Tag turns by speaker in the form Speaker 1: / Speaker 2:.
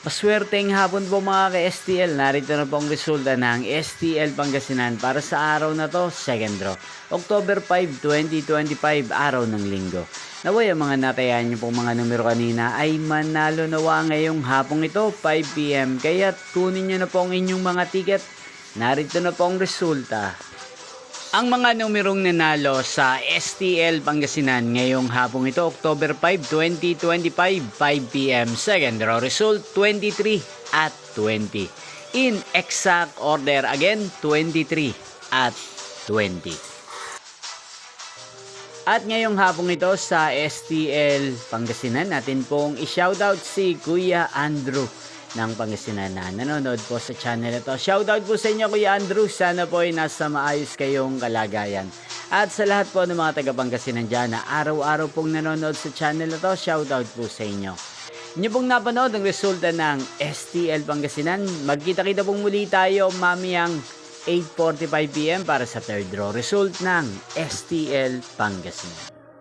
Speaker 1: Maswerteng hapon po mga ka-STL. Narito na po ang resulta ng STL Pangasinan para sa araw na to, second draw. October 5, 2025, araw ng linggo. Naway ang mga natayaan niyo pong mga numero kanina ay manalo nawa ngayong hapong ito, 5 PM. Kaya kunin niyo na po ang inyong mga ticket. Narito na po ang resulta. Ang mga numerong nanalo sa STL Pangasinan ngayong hapong ito, October 5, 2025, 5 PM. Second draw result, 23 at 20. In exact order again, 23 at 20. At ngayong hapong ito sa STL Pangasinan, natin pong i-shoutout si Kuya Andrew ng Pangasinan na nanonood po sa channel ito. Shoutout po sa inyo Kuya Andrew, sana po ay nasa maayos kayong kalagayan. At sa lahat po ng mga taga Pangasinan dyan na araw-araw pong nanonood sa channel ito, shoutout po sa inyo. Inyo pong napanood ang resulta ng STL Pangasinan. Magkita-kita pong muli tayo mamayang 8:45 PM para sa third draw result ng STL Pangasinan.